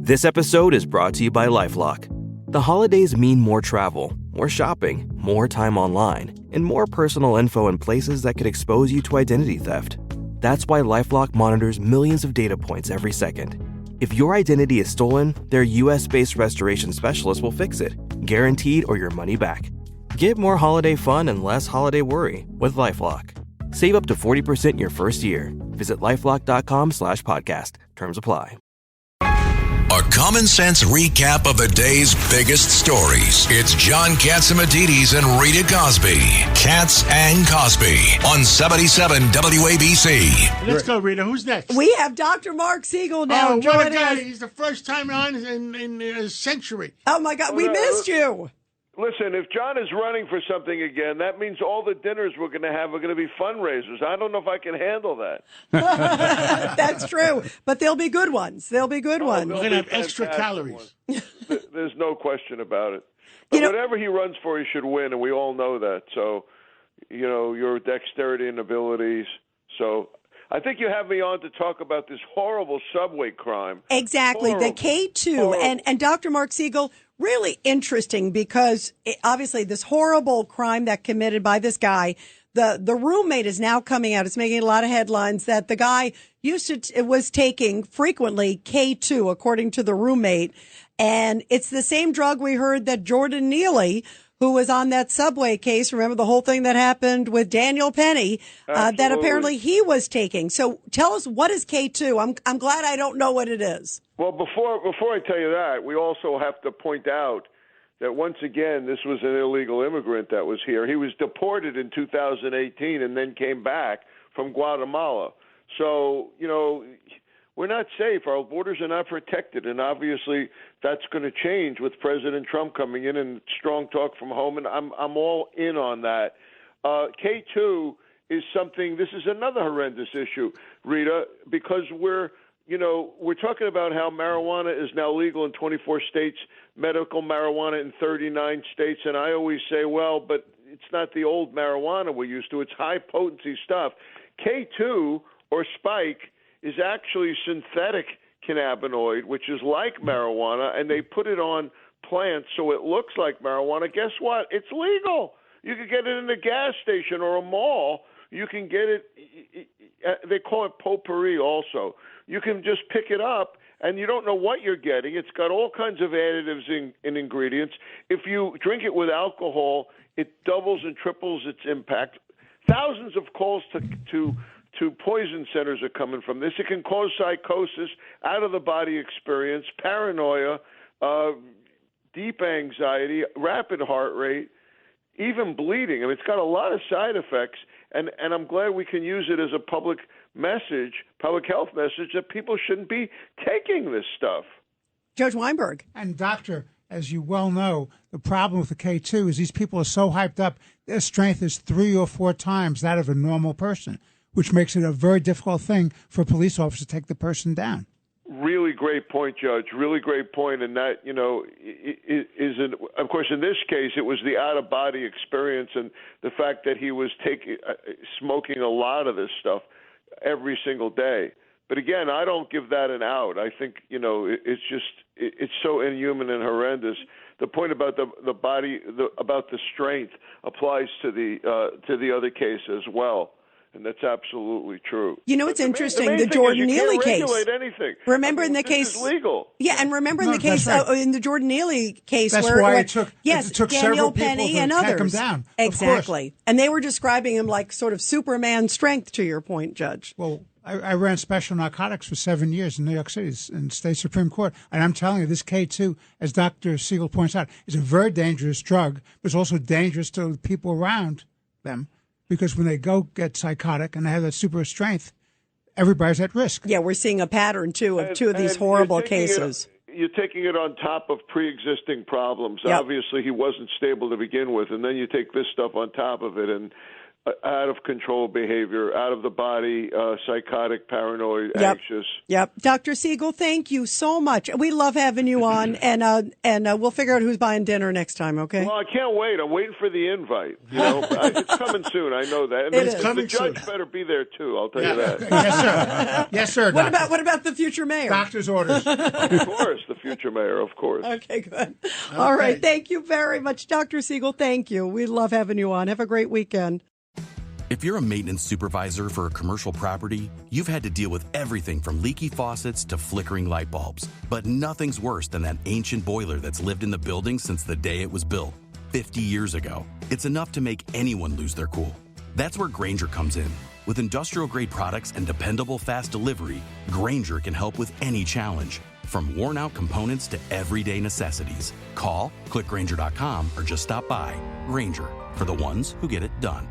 This episode is brought to you by LifeLock. The holidays mean more travel, more shopping, more time online, and more personal info in places that could expose you to identity theft. That's why LifeLock monitors millions of data points every second. If your identity is stolen, their US-based restoration specialist will fix it, guaranteed or your money back. Get more holiday fun and less holiday worry with LifeLock. Save up to 40% your first year. Visit LifeLock.com/podcast. Terms apply. A common sense recap of the day's biggest stories. It's John Catsimatidis and Rita Cosby. Katz and Cosby on 77 WABC. Let's go, Rita. Who's next? We have Dr. Marc Siegel now. Oh, what a guy. Us. He's the first time on in a century. Oh, my God. We missed you. Listen, if John is running for something again, that means all the dinners we're going to have are going to be fundraisers. I don't know if I can handle that. That's true. But they'll be good ones. They'll be good ones. We're going to have extra calories. There's no question about it. But whatever he runs for, he should win, and we all know that. So, your dexterity and abilities. So I think you have me on to talk about this horrible subway crime. Exactly. Horrible. The K-2. And Dr. Marc Siegel, really interesting because obviously this horrible crime that committed by this guy, the roommate is now coming out. It's making a lot of headlines that the guy was taking frequently K-2, according to the roommate. And it's the same drug we heard that Jordan Neely, who was on that subway case, remember the whole thing that happened with Daniel Penny, that apparently he was taking. So tell us, what is K2? I'm glad I don't know what it is. Well, before I tell you that, we also have to point out that once again, this was an illegal immigrant that was here. He was deported in 2018 and then came back from Guatemala. So, we're not safe. Our borders are not protected, and obviously that's going to change with President Trump coming in and strong talk from home, and I'm all in on that. K2 is something. This is another horrendous issue, Rita, because we're talking about how marijuana is now legal in 24 states, medical marijuana in 39 states, and I always say, well, but it's not the old marijuana we're used to. It's high-potency stuff. K2, or spike, is actually synthetic cannabinoid, which is like marijuana, and they put it on plants so it looks like marijuana. Guess what? It's legal. You can get it in a gas station or a mall. You can get it. They call it potpourri also. You can just pick it up, and you don't know what you're getting. It's got all kinds of additives and ingredients. If you drink it with alcohol, it doubles and triples its impact. Thousands of calls to poison centers are coming from this. It can cause psychosis, out-of-the-body experience, paranoia, deep anxiety, rapid heart rate, even bleeding. I mean, it's got a lot of side effects, and I'm glad we can use it as a public health message that people shouldn't be taking this stuff. Judge Weinberg. And doctor, as you well know, the problem with the K2 is these people are so hyped up, their strength is 3 or 4 times that of a normal person, which makes it a very difficult thing for a police officer to take the person down. Really great point, Judge. Really great point. And that, of course, in this case, it was the out-of-body experience and the fact that he was smoking a lot of this stuff every single day. But again, I don't give that an out. I think, it's so inhuman and horrendous. The point about the body, about the strength applies to the other case as well. And that's absolutely true. It's interesting, the Jordan Neely case. Regulate anything. Remember in the case, is legal. Yeah, and remember in the case, in the Jordan Neely case, that's where why it took Daniel Penny and others, take him down. Exactly, and they were describing him like sort of Superman strength. To your point, Judge. Well, I ran special narcotics for 7 years in New York City, in the state Supreme Court, and I'm telling you, this K2, as Dr. Siegel points out, is a very dangerous drug, but it's also dangerous to the people around them. Because when they go get psychotic and they have that super strength, everybody's at risk. Yeah, we're seeing a pattern, too, of two of these horrible cases. You're taking it on top of pre-existing problems. Yep. Obviously, he wasn't stable to begin with, and then you take this stuff on top of it. And out of control behavior, out of the body, psychotic, paranoid, anxious. Yep. Dr. Siegel, thank you so much. We love having you on, and we'll figure out who's buying dinner next time, okay? Well, I can't wait. I'm waiting for the invite. It's coming soon. I know that. And the judge better be there, too. I'll tell you that. Yes, sir. Yes, sir. What about the future mayor? Doctor's orders. Of course, the future mayor, of course. Okay, good. Okay. All right. Thank you very much, Dr. Siegel. Thank you. We love having you on. Have a great weekend. If you're a maintenance supervisor for a commercial property, you've had to deal with everything from leaky faucets to flickering light bulbs. But nothing's worse than that ancient boiler that's lived in the building since the day it was built, 50 years ago. It's enough to make anyone lose their cool. That's where Grainger comes in. With industrial-grade products and dependable fast delivery, Grainger can help with any challenge, from worn-out components to everyday necessities. Call, click Grainger.com, or just stop by. Grainger, for the ones who get it done.